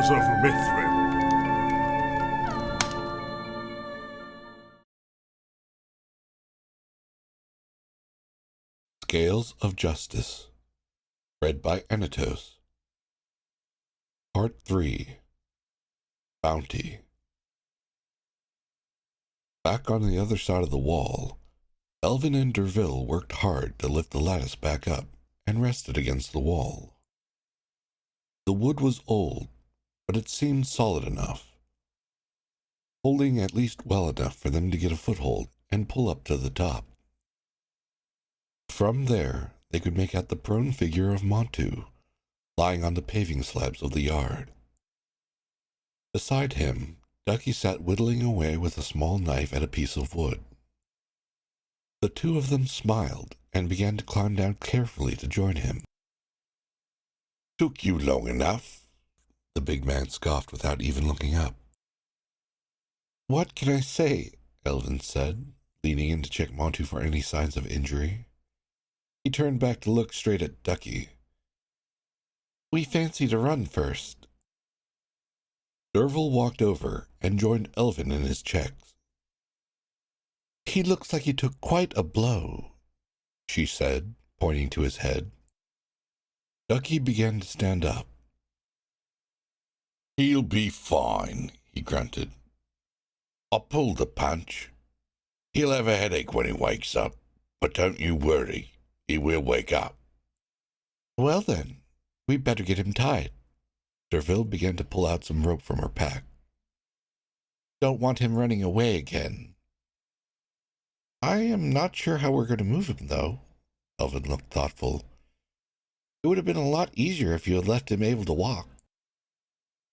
Tales of Mithrym. Scales of Justice, read by Ennatos. Part 3. Bounty. Back on the other side of the wall, Elvin and Derville worked hard to lift the lattice back up and rest it against the wall. The wood was old, but it seemed solid enough, holding at least well enough for them to get a foothold and pull up to the top. From there, they could make out the prone figure of Montu, lying on the paving slabs of the yard. Beside him, Ducky sat whittling away with a small knife at a piece of wood. The two of them smiled and began to climb down carefully to join him. "Took you long enough," the big man scoffed without even looking up. "What can I say?" Elvin said, leaning in to check Montu for any signs of injury. He turned back to look straight at Ducky. "We fancy to run first." Derville walked over and joined Elvin in his checks. "He looks like he took quite a blow," she said, pointing to his head. Ducky began to stand up. "He'll be fine," he grunted. "I pulled the punch. He'll have a headache when he wakes up, but don't you worry, he will wake up." "Well then, we'd better get him tied." Derville began to pull out some rope from her pack. "Don't want him running away again." "I am not sure how we're going to move him, though." Elvin looked thoughtful. "It would have been a lot easier if you had left him able to walk."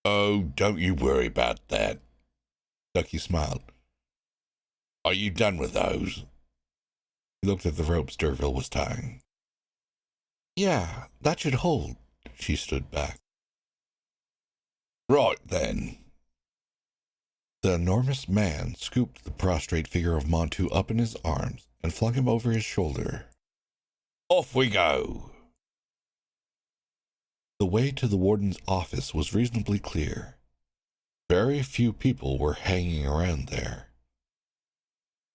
"Oh, don't you worry about that." Ducky smiled. "Are you done with those?" He looked at the ropes Derville was tying. "Yeah, that should hold." She stood back. "Right then." The enormous man scooped the prostrate figure of Montu up in his arms and flung him over his shoulder. "Off we go." The way to the warden's office was reasonably clear. Very few people were hanging around there,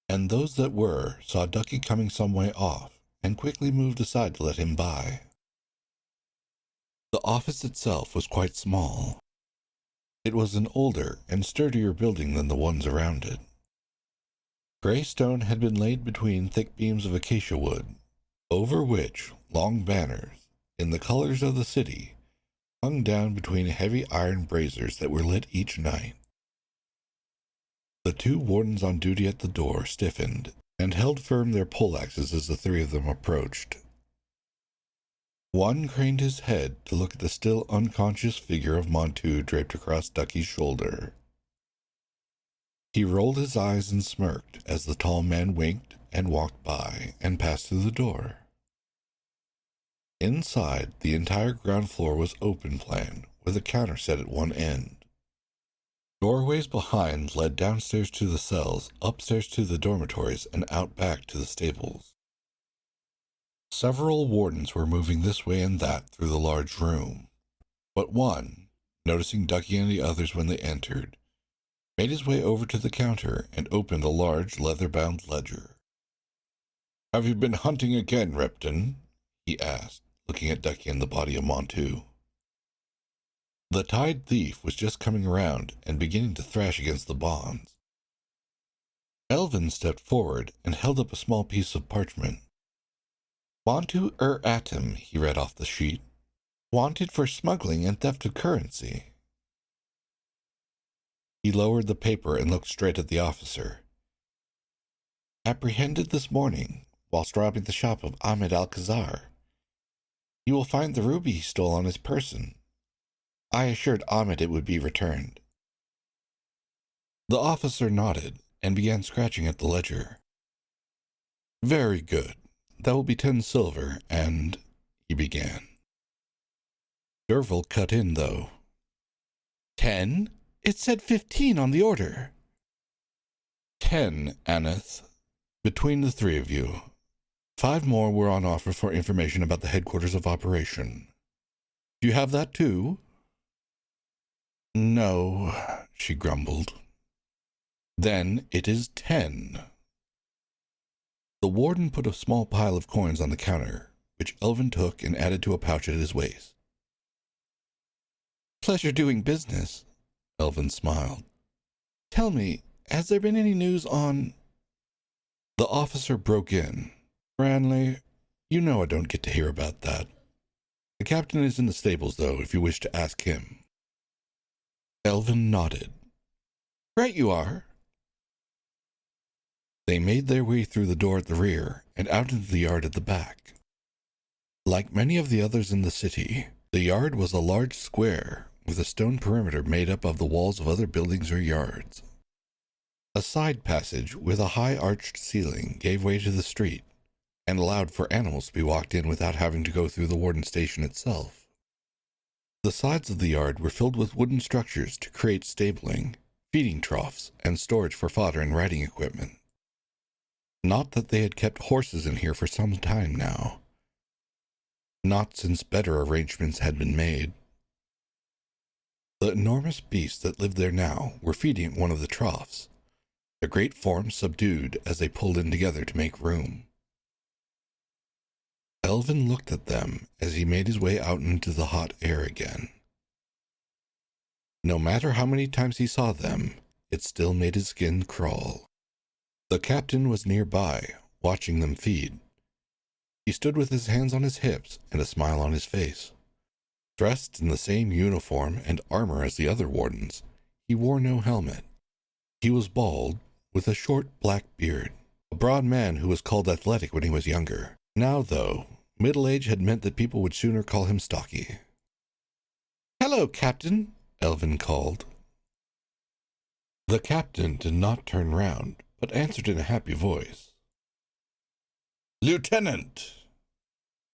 and those that were saw Ducky coming some way off and quickly moved aside to let him by. The office itself was quite small. It was an older and sturdier building than the ones around it. Gray stone had been laid between thick beams of acacia wood, over which long banners, in the colors of the city, hung down between heavy iron braziers that were lit each night. The two wardens on duty at the door stiffened and held firm their poleaxes as the three of them approached. One craned his head to look at the still unconscious figure of Montu draped across Ducky's shoulder. He rolled his eyes and smirked as the tall man winked and walked by and passed through the door. Inside, the entire ground floor was open plan, with a counter set at one end. Doorways behind led downstairs to the cells, upstairs to the dormitories, and out back to the stables. Several wardens were moving this way and that through the large room, but one, noticing Ducky and the others when they entered, made his way over to the counter and opened a large leather-bound ledger. "Have you been hunting again, Repton?" he asked, looking at Ducky and the body of Montu. The tied thief was just coming around and beginning to thrash against the bonds. Elvin stepped forward and held up a small piece of parchment. "Montu Atom," he read off the sheet. "Wanted for smuggling and theft of currency." He lowered the paper and looked straight at the officer. "Apprehended this morning, whilst robbing the shop of Ahmed Alcazar. You will find the ruby he stole on his person. I assured Ahmed it would be returned." The officer nodded and began scratching at the ledger. "Very good. That will be 10 silver, and—" he began. Derville cut in, though. 10? It said 15 on the order." 10, Aneth, between the three of you. 5 more were on offer for information about the headquarters of operation. Do you have that too?" No, she grumbled. Then it is 10. The warden put a small pile of coins on the counter, which Elvin took and added to a pouch at his waist. Pleasure doing business, Elvin smiled. Tell me, has there been any news on... The officer broke in. Branley, you know I don't get to hear about that. The captain is in the stables, though, if you wish to ask him. Elvin nodded. Right you are. They made their way through the door at the rear and out into the yard at the back. Like many of the others in the city, the yard was a large square with a stone perimeter made up of the walls of other buildings or yards. A side passage with a high arched ceiling gave way to the street and allowed for animals to be walked in without having to go through the warden station itself. The sides of the yard were filled with wooden structures to create stabling, feeding troughs, and storage for fodder and riding equipment. Not that they had kept horses in here for some time now. Not since better arrangements had been made. The enormous beasts that lived there now were feeding at one of the troughs, their great forms subdued as they pulled in together to make room. Elvin looked at them as he made his way out into the hot air again. No matter how many times he saw them, it still made his skin crawl. The captain was nearby, watching them feed. He stood with his hands on his hips and a smile on his face. Dressed in the same uniform and armor as the other wardens, he wore no helmet. He was bald, with a short black beard, a broad man who was called athletic when he was younger. Now, though, middle age had meant that people would sooner call him stocky. "Hello, Captain," Elvin called. The captain did not turn round, but answered in a happy voice. "Lieutenant!"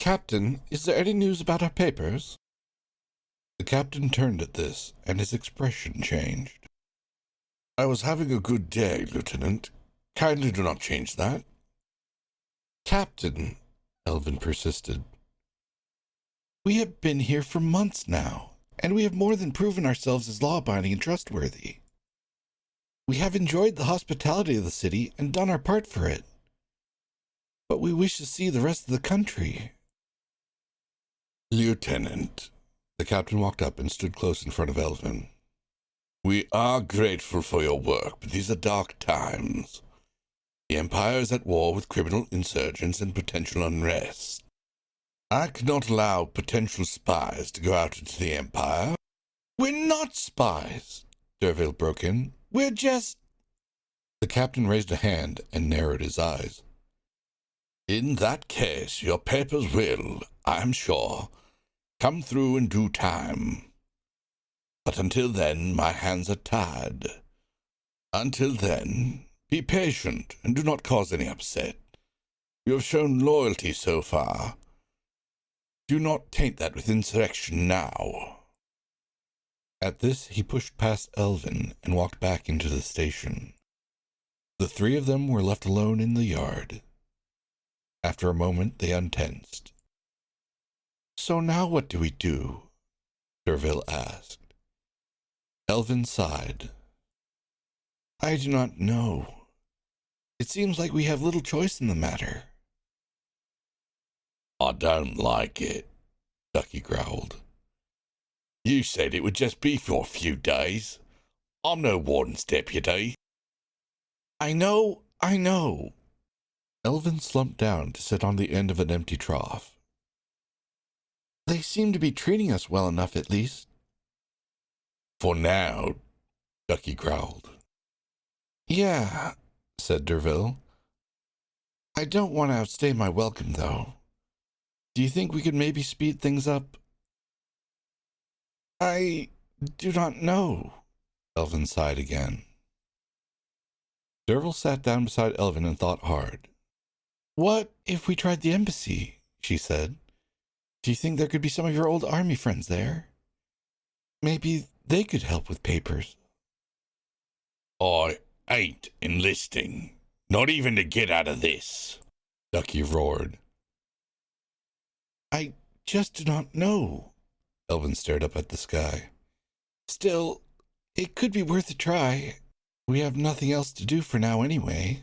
"Captain, is there any news about our papers?" The captain turned at this, and his expression changed. "I was having a good day, Lieutenant. Kindly do not change that." "Captain," Elvin persisted, "we have been here for months now, and we have more than proven ourselves as law-abiding and trustworthy. We have enjoyed the hospitality of the city and done our part for it. But we wish to see the rest of the country." "Lieutenant," the captain walked up and stood close in front of Elvin. "We are grateful for your work, but these are dark times. The Empire is at war with criminal insurgents and potential unrest. I cannot allow potential spies to go out into the Empire." "We're not spies," Derville broke in. "We're just—" The captain raised a hand and narrowed his eyes. "In that case, your papers will, I am sure, come through in due time. But until then, my hands are tied. Until then, be patient and do not cause any upset. You have shown loyalty so far. Do not taint that with insurrection now." At this, he pushed past Elvin and walked back into the station. The three of them were left alone in the yard. After a moment, they untensed. "So now what do we do?" Derville asked. Elvin sighed. "I do not know. It seems like we have little choice in the matter." "I don't like it," Ducky growled. "You said it would just be for a few days. I'm no warden's deputy." I know. Elvin slumped down to sit on the end of an empty trough. "They seem to be treating us well enough, at least." "For now," Ducky growled. "Yeah," said Derville. "I don't want to outstay my welcome, though. Do you think we could maybe speed things up?" "I do not know," Elvin sighed again. Derville sat down beside Elvin and thought hard. "What if we tried the embassy?" she said. "Do you think there could be some of your old army friends there? Maybe they could help with papers." "I ain't enlisting, not even to get out of this," Ducky roared. "I just do not know." Elvin stared up at the sky. "Still, It could be worth a try. We have nothing else to do for now anyway.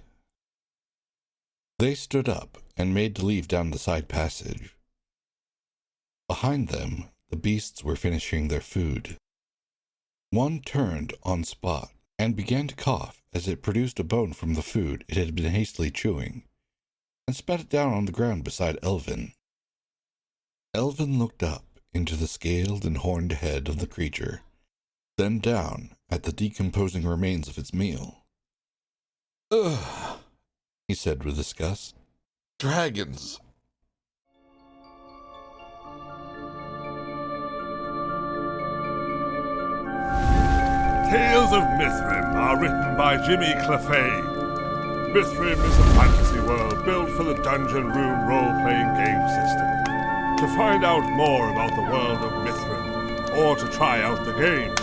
They stood up and made to leave down the side passage. Behind them, the beasts were finishing their food. One turned on spot and began to cough as it produced a bone from the food it had been hastily chewing, and spat it down on the ground beside Elvin. Elvin looked up into the scaled and horned head of the creature, then down at the decomposing remains of its meal. "Ugh," he said with disgust. "Dragons." Tales of Mithrym are written by Jimmy Clephane. Mithrym is a fantasy world built for the Dungeon Room role-playing game system. To find out more about the world of Mithrym, or to try out the game,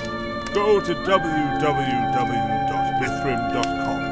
go to www.mithrym.com.